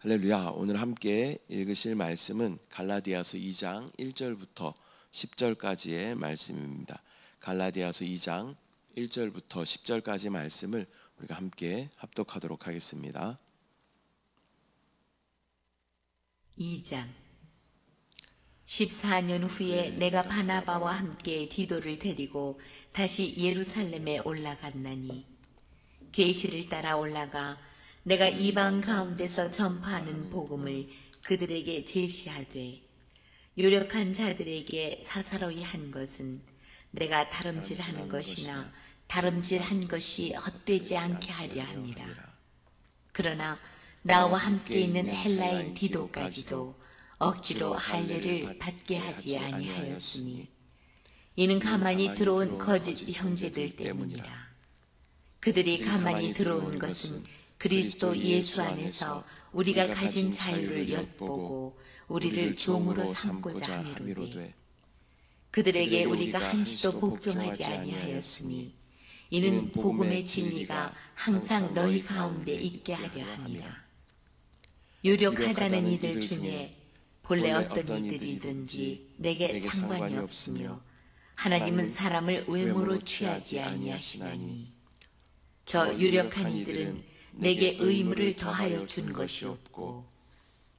할렐루야. 오늘 함께 읽으실 말씀은 갈라디아서 2장 1절부터 10절까지의 말씀입니다. 갈라디아서 2장 1절부터 10절까지 말씀을 우리가 함께 합독하도록 하겠습니다. 2장 14년 후에 내가 바나바와 함께 디도를 데리고 다시 예루살렘에 올라갔나니 계시를 따라 올라가 내가 이방 가운데서 전파하는 복음을 그들에게 제시하되 유력한 자들에게 사사로이 한 것은 내가 다름질하는 것이나 다름질한 것이 헛되지 않게 하려 함이라. 그러나 나와 함께 있는 헬라인 디도까지도 억지로 할례를 받게 하지 아니하였으니 이는 가만히 들어온 거짓 형제들 때문이라. 그들이 가만히 들어온 것은 그리스도 예수 안에서 우리가 가진 자유를 엿보고 우리를 종으로 삼고자 함이로되 그들에게 우리가 한시도 복종하지 아니하였으니 이는 복음의 진리가 항상 너희 가운데 있게 하려 함이라. 유력하다는 이들 중에 본래 어떤 이들이든지 내게 상관이 없으며 하나님은 사람을 외모로 취하지 아니하시나니 저 유력한 이들은 내게 의무를 더하여 준 것이 없고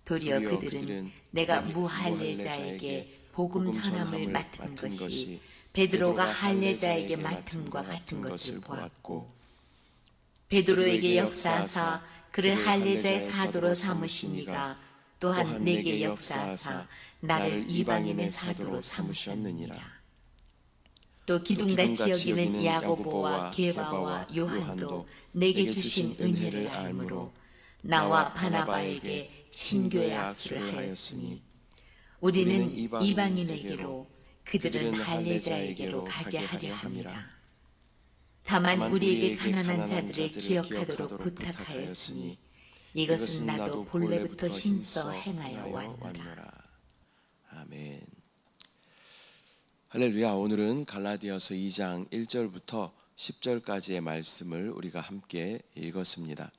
도리어 그들은 내가 무할례자에게 복음 전함을 맡은 것이 베드로가 할례자에게 맡음과 같은 것을 보았고 베드로에게 역사하사 그를 할례자의 사도로 삼으시니가 또한 내게 역사하사 나를 이방인의 사도로 삼으셨느니라. 또 기둥같이 여기는 야고보와 게바와 요한도 내게 주신 은혜를 알므로 나와 바나바에게 친교의 악수를 하였으니 우리는 이방인에게로 그들은 할례자에게로 가게 하려 함이라. 다만 우리에게 가난한 자들을 기억하도록 부탁하였으니 이것은 나도 본래부터 힘써 행하여 왔노라. 아멘. 할렐루야. 오늘은 갈라디아서 2장 1절부터 10절까지의 말씀을 우리가 함께 읽었습니다.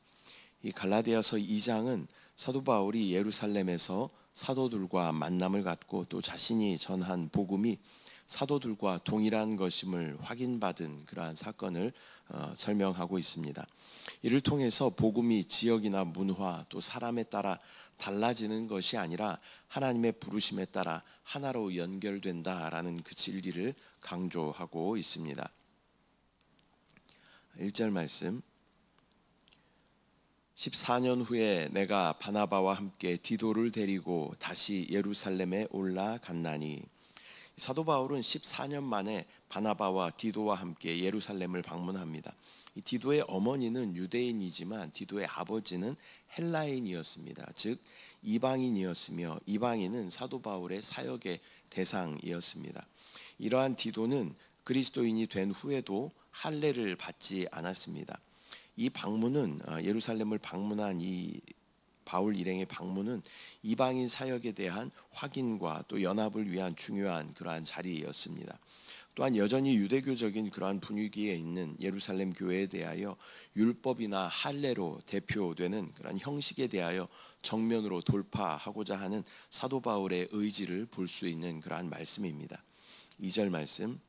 이 갈라디아서 2장은 사도 바울이 예루살렘에서 사도들과 만남을 갖고 또 자신이 전한 복음이 사도들과 동일한 것임을 확인받은 그러한 사건을 설명하고 있습니다. 이를 통해서 복음이 지역이나 문화 또 사람에 따라 달라지는 것이 아니라 하나님의 부르심에 따라 하나로 연결된다라는 그 진리를 강조하고 있습니다. 1절 말씀 14년 후에 내가 바나바와 함께 디도를 데리고 다시 예루살렘에 올라갔나니 사도 바울은 14년 만에 바나바와 디도와 함께 예루살렘을 방문합니다. 이 디도의 어머니는 유대인이지만 디도의 아버지는 헬라인이었습니다. 즉 이방인이었으며 이방인은 사도 바울의 사역의 대상이었습니다. 이러한 디도는 그리스도인이 된 후에도 할례를 받지 않았습니다. 이 방문은 예루살렘을 방문한 이 바울 일행의 방문은 이방인 사역에 대한 확인과 또 연합을 위한 중요한 그러한 자리였습니다. 또한 여전히 유대교적인 그러한 분위기에 있는 예루살렘 교회에 대하여 율법이나 할례로 대표되는 그러한 형식에 대하여 정면으로 돌파하고자 하는 사도 바울의 의지를 볼 수 있는 그러한 말씀입니다. 2절 말씀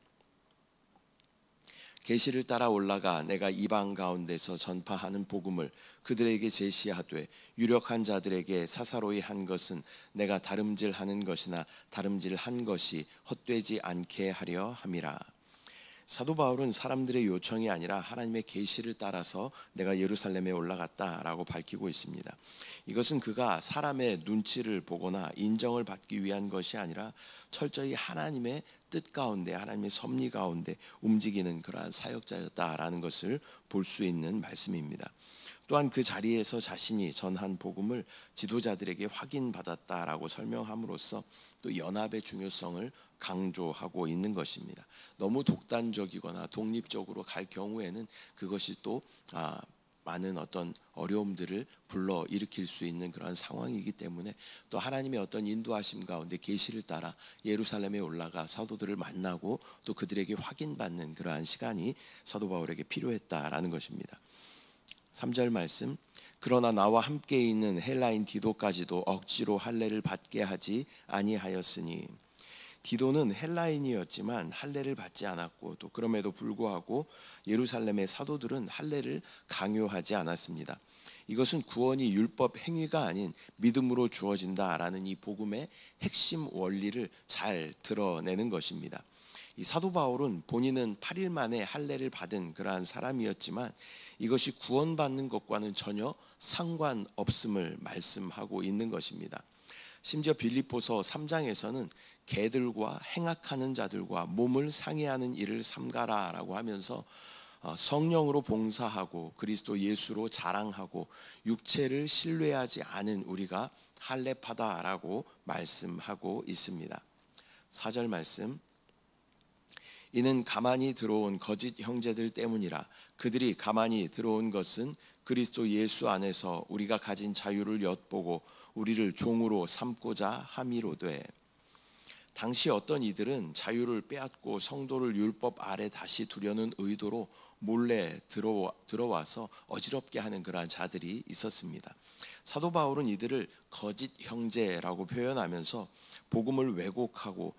계시를 따라 올라가 내가 이방 가운데서 전파하는 복음을 그들에게 제시하되 유력한 자들에게 사사로이 한 것은 내가 다름질하는 것이나 다름질한 것이 헛되지 않게 하려 함이라. 사도 바울은 사람들의 요청이 아니라 하나님의 계시를 따라서 내가 예루살렘에 올라갔다라고 밝히고 있습니다. 이것은 그가 사람의 눈치를 보거나 인정을 받기 위한 것이 아니라 철저히 하나님의 뜻 가운데 하나님의 섭리 가운데 움직이는 그러한 사역자였다라는 것을 볼 수 있는 말씀입니다. 또한 그 자리에서 자신이 전한 복음을 지도자들에게 확인받았다라고 설명함으로써 또 연합의 중요성을 강조하고 있는 것입니다. 너무 독단적이거나 독립적으로 갈 경우에는 그것이 또 많은 어떤 어려움들을 불러 일으킬 수 있는 그런 상황이기 때문에 또 하나님의 어떤 인도하심 가운데 계시를 따라 예루살렘에 올라가 사도들을 만나고 또 그들에게 확인받는 그러한 시간이 사도 바울에게 필요했다라는 것입니다. 3절 말씀 그러나 나와 함께 있는 헬라인 디도까지도 억지로 할례를 받게 하지 아니하였으니. 디도는 헬라인이었지만 할례를 받지 않았고, 또 그럼에도 불구하고 예루살렘의 사도들은 할례를 강요하지 않았습니다. 이것은 구원이 율법 행위가 아닌 믿음으로 주어진다라는 이 복음의 핵심 원리를 잘 드러내는 것입니다. 이 사도 바울은 본인은 8일 만에 할례를 받은 그러한 사람이었지만 이것이 구원받는 것과는 전혀 상관없음을 말씀하고 있는 것입니다. 심지어 빌립보서 3장에서는 개들과 행악하는 자들과 몸을 상해하는 일을 삼가라라고 하면서 성령으로 봉사하고 그리스도 예수로 자랑하고 육체를 신뢰하지 않은 우리가 할례파다라고 말씀하고 있습니다. 4절 말씀, 이는 가만히 들어온 거짓 형제들 때문이라. 그들이 가만히 들어온 것은 그리스도 예수 안에서 우리가 가진 자유를 엿보고 우리를 종으로 삼고자 함이로되. 당시 어떤 이들은 자유를 빼앗고 성도를 율법 아래 다시 두려는 의도로 몰래 들어와서 어지럽게 하는 그러한 자들이 있었습니다. 사도 바울은 이들을 거짓 형제라고 표현하면서 복음을 왜곡하고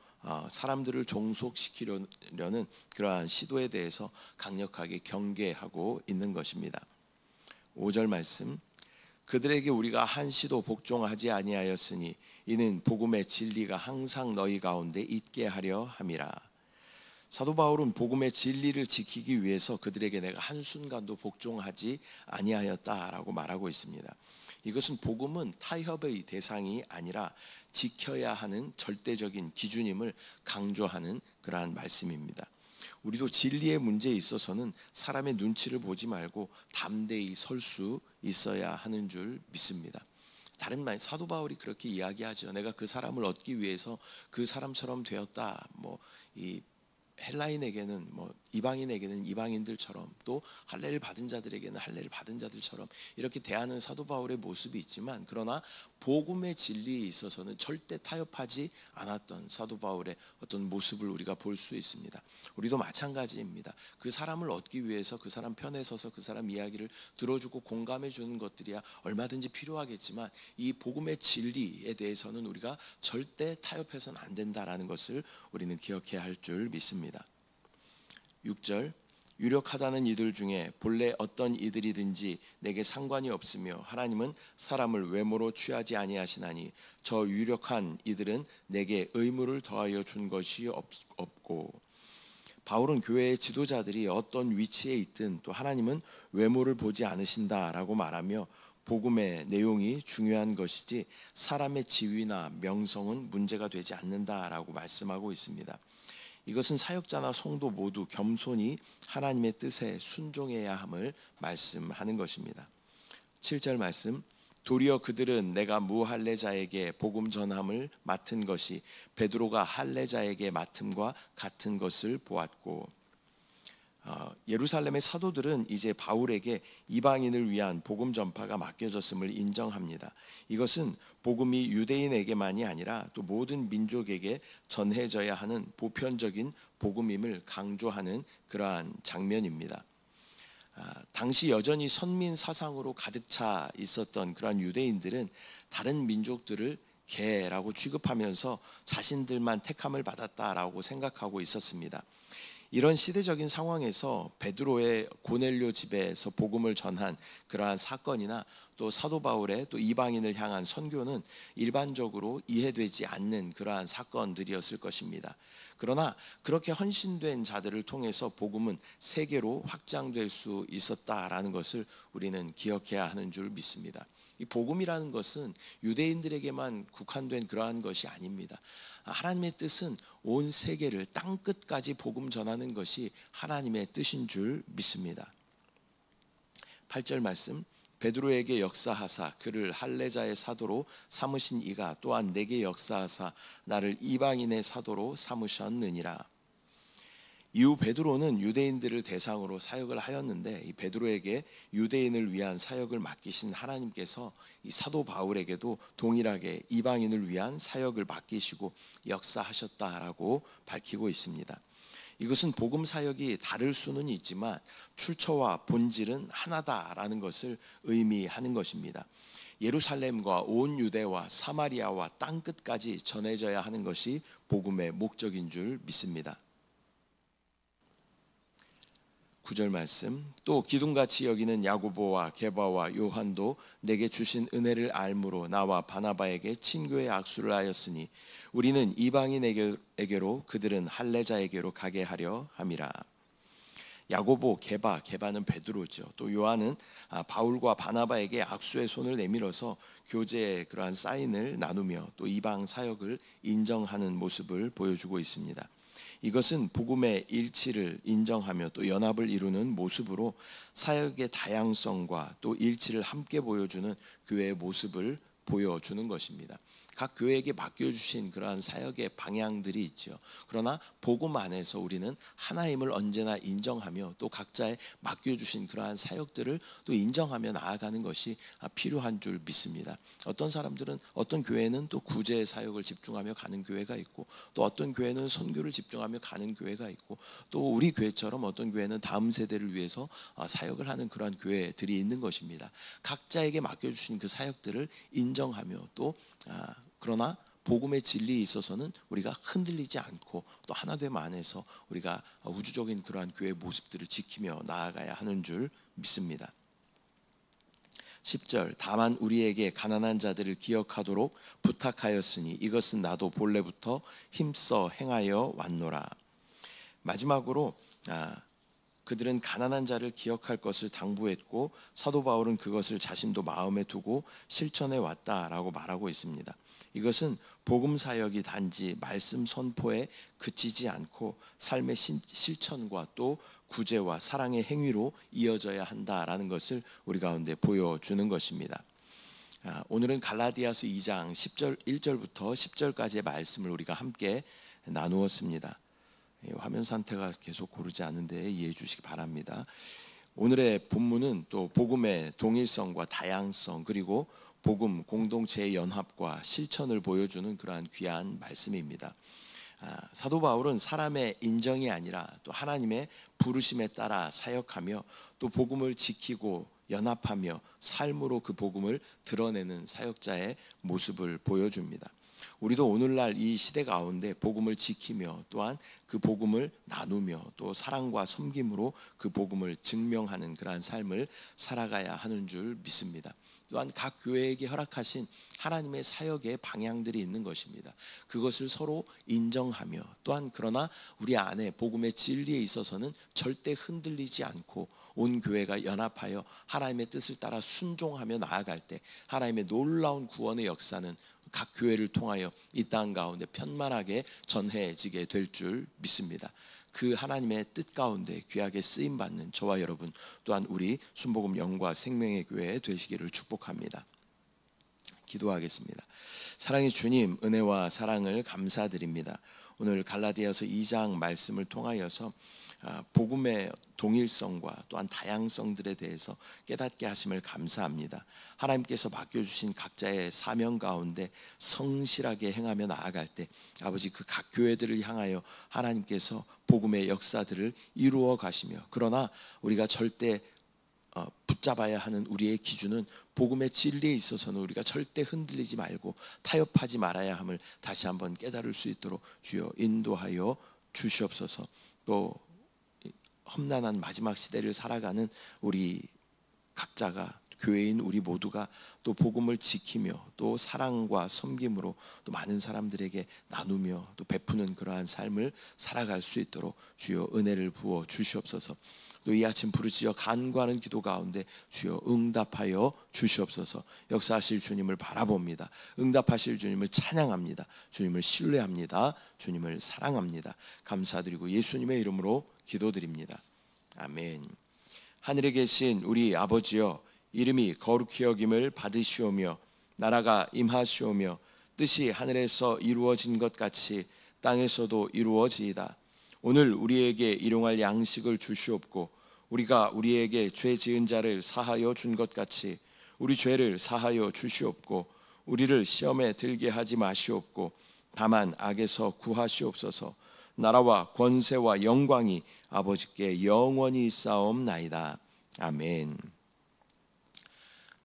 사람들을 종속시키려는 그러한 시도에 대해서 강력하게 경계하고 있는 것입니다. 5절 말씀, 그들에게 우리가 한시도 복종하지 아니하였으니 이는 복음의 진리가 항상 너희 가운데 있게 하려 함이라. 사도 바울은 복음의 진리를 지키기 위해서 그들에게 내가 한순간도 복종하지 아니하였다라고 말하고 있습니다. 이것은 복음은 타협의 대상이 아니라 지켜야 하는 절대적인 기준임을 강조하는 그러한 말씀입니다. 우리도 진리의 문제에 있어서는 사람의 눈치를 보지 말고 담대히 설 수 있어야 하는 줄 믿습니다. 다른 말, 사도 바울이 그렇게 이야기하죠. 내가 그 사람을 얻기 위해서 그 사람처럼 되었다. 이 헬라인에게는 이방인에게는 이방인들처럼, 또 할례를 받은 자들에게는 할례를 받은 자들처럼 이렇게 대하는 사도 바울의 모습이 있지만, 그러나 복음의 진리에 있어서는 절대 타협하지 않았던 사도 바울의 어떤 모습을 우리가 볼 수 있습니다. 우리도 마찬가지입니다. 그 사람을 얻기 위해서 그 사람 편에 서서 그 사람 이야기를 들어주고 공감해 주는 것들이야 얼마든지 필요하겠지만, 이 복음의 진리에 대해서는 우리가 절대 타협해서는 안 된다라는 것을 우리는 기억해야 할 줄 믿습니다. 6절, 유력하다는 이들 중에 본래 어떤 이들이든지 내게 상관이 없으며 하나님은 사람을 외모로 취하지 아니하시나니 저 유력한 이들은 내게 의무를 더하여 준 것이 없고. 바울은 교회의 지도자들이 어떤 위치에 있든 또 하나님은 외모를 보지 않으신다라고 말하며 복음의 내용이 중요한 것이지 사람의 지위나 명성은 문제가 되지 않는다라고 말씀하고 있습니다. 이것은 사역자나 성도 모두 겸손히 하나님의 뜻에 순종해야 함을 말씀하는 것입니다. 7절 말씀, 도리어 그들은 내가 무할례자에게 복음 전함을 맡은 것이 베드로가 할례자에게 맡음과 같은 것을 보았고. 예루살렘의 사도들은 이제 바울에게 이방인을 위한 복음 전파가 맡겨졌음을 인정합니다. 이것은 복음이 유대인에게만이 아니라 또 모든 민족에게 전해져야 하는 보편적인 복음임을 강조하는 그러한 장면입니다. 당시 여전히 선민 사상으로 가득 차 있었던 그러한 유대인들은 다른 민족들을 개라고 취급하면서 자신들만 택함을 받았다라고 생각하고 있었습니다. 이런 시대적인 상황에서 베드로의 고넬료 집에서 복음을 전한 그러한 사건이나 또 사도 바울의 또 이방인을 향한 선교는 일반적으로 이해되지 않는 그러한 사건들이었을 것입니다. 그러나 그렇게 헌신된 자들을 통해서 복음은 세계로 확장될 수 있었다라는 것을 우리는 기억해야 하는 줄 믿습니다. 이 복음이라는 것은 유대인들에게만 국한된 그러한 것이 아닙니다. 하나님의 뜻은 온 세계를 땅 끝까지 복음 전하는 것이 하나님의 뜻인 줄 믿습니다. 8절 말씀, 베드로에게 역사하사 그를 할례자의 사도로 삼으신 이가 또한 내게 역사하사 나를 이방인의 사도로 삼으셨느니라. 이후 베드로는 유대인들을 대상으로 사역을 하였는데, 이 베드로에게 유대인을 위한 사역을 맡기신 하나님께서 이 사도 바울에게도 동일하게 이방인을 위한 사역을 맡기시고 역사하셨다라고 밝히고 있습니다. 이것은 복음 사역이 다를 수는 있지만 출처와 본질은 하나다라는 것을 의미하는 것입니다. 예루살렘과 온 유대와 사마리아와 땅끝까지 전해져야 하는 것이 복음의 목적인 줄 믿습니다. 9절 말씀, 또 기둥같이 여기는 야고보와 게바와 요한도 내게 주신 은혜를 알므로 나와 바나바에게 친교의 악수를 하였으니 우리는 이방인에게로 그들은 할례자에게로 가게 하려 함이라. 야고보, 게바는 베드로죠. 또 요한은 바울과 바나바에게 악수의 손을 내밀어서 교제의 그러한 사인을 나누며 또 이방 사역을 인정하는 모습을 보여주고 있습니다. 이것은 복음의 일치를 인정하며 또 연합을 이루는 모습으로 사역의 다양성과 또 일치를 함께 보여주는 교회의 모습을 보여주는 것입니다. 각 교회에게 맡겨주신 그러한 사역의 방향들이 있죠. 그러나 복음 안에서 우리는 하나임을 언제나 인정하며 또 각자의 맡겨주신 그러한 사역들을 또 인정하며 나아가는 것이 필요한 줄 믿습니다. 어떤 사람들은 어떤 교회는 또 구제의 사역을 집중하며 가는 교회가 있고 또 어떤 교회는 선교를 집중하며 가는 교회가 있고 또 우리 교회처럼 어떤 교회는 다음 세대를 위해서 사역을 하는 그러한 교회들이 있는 것입니다. 각자에게 맡겨주신 그 사역들을 인정하며 또 그러나 복음의 진리에 있어서는 우리가 흔들리지 않고 또 하나됨 안에서 우리가 우주적인 그러한 교회의 모습들을 지키며 나아가야 하는 줄 믿습니다. 10절, 다만 우리에게 가난한 자들을 기억하도록 부탁하였으니 이것은 나도 본래부터 힘써 행하여 왔노라. 마지막으로 그들은 가난한 자를 기억할 것을 당부했고 사도 바울은 그것을 자신도 마음에 두고 실천해 왔다라고 말하고 있습니다. 이것은 복음 사역이 단지 말씀 선포에 그치지 않고 삶의 실천과 또 구제와 사랑의 행위로 이어져야 한다라는 것을 우리 가운데 보여주는 것입니다. 오늘은 갈라디아서 2장 1절부터 10절까지의 말씀을 우리가 함께 나누었습니다. 화면 상태가 계속 고르지 않은데 이해해 주시기 바랍니다. 오늘의 본문은 또 복음의 동일성과 다양성 그리고 복음 공동체의 연합과 실천을 보여주는 그러한 귀한 말씀입니다. 사도 바울은 사람의 인정이 아니라 또 하나님의 부르심에 따라 사역하며 또 복음을 지키고 연합하며 삶으로 그 복음을 드러내는 사역자의 모습을 보여줍니다. 우리도 오늘날 이 시대 가운데 복음을 지키며 또한 그 복음을 나누며 또 사랑과 섬김으로 그 복음을 증명하는 그러한 삶을 살아가야 하는 줄 믿습니다. 또한 각 교회에게 허락하신 하나님의 사역의 방향들이 있는 것입니다. 그것을 서로 인정하며 또한 그러나 우리 안에 복음의 진리에 있어서는 절대 흔들리지 않고 온 교회가 연합하여 하나님의 뜻을 따라 순종하며 나아갈 때 하나님의 놀라운 구원의 역사는 각 교회를 통하여 이 땅 가운데 편만하게 전해지게 될 줄 믿습니다. 그 하나님의 뜻 가운데 귀하게 쓰임 받는 저와 여러분 또한 우리 순복음 영과 생명의 교회 되시기를 축복합니다. 기도하겠습니다. 사랑의 주님, 은혜와 사랑을 감사드립니다. 오늘 갈라디아서 2장 말씀을 통하여서 복음의 동일성과 또한 다양성들에 대해서 깨닫게 하심을 감사합니다. 하나님께서 맡겨주신 각자의 사명 가운데 성실하게 행하며 나아갈 때 아버지 그 각 교회들을 향하여 하나님께서 복음의 역사들을 이루어 가시며 그러나 우리가 절대 붙잡아야 하는 우리의 기준은 복음의 진리에 있어서는 우리가 절대 흔들리지 말고 타협하지 말아야 함을 다시 한번 깨달을 수 있도록 주여 인도하여 주시옵소서. 또 험난한 마지막 시대를 살아가는 우리 각자가 교회인 우리 모두가 또 복음을 지키며 또 사랑과 섬김으로 또 많은 사람들에게 나누며 또 베푸는 그러한 삶을 살아갈 수 있도록 주여 은혜를 부어 주시옵소서. 또 이 아침 부르짖어 간구하는 기도 가운데 주여 응답하여 주시옵소서. 역사하실 주님을 바라봅니다. 응답하실 주님을 찬양합니다. 주님을 신뢰합니다. 주님을 사랑합니다. 감사드리고 예수님의 이름으로 기도드립니다. 아멘. 하늘에 계신 우리 아버지여, 이름이 거룩히 여김을 받으시오며 나라가 임하시오며 뜻이 하늘에서 이루어진 것 같이 땅에서도 이루어지이다. 오늘 우리에게 일용할 양식을 주시옵고 우리가 우리에게 죄 지은 자를 사하여 준 것 같이 우리 죄를 사하여 주시옵고 우리를 시험에 들게 하지 마시옵고 다만 악에서 구하시옵소서. 나라와 권세와 영광이 아버지께 영원히 있사옵나이다. 아멘.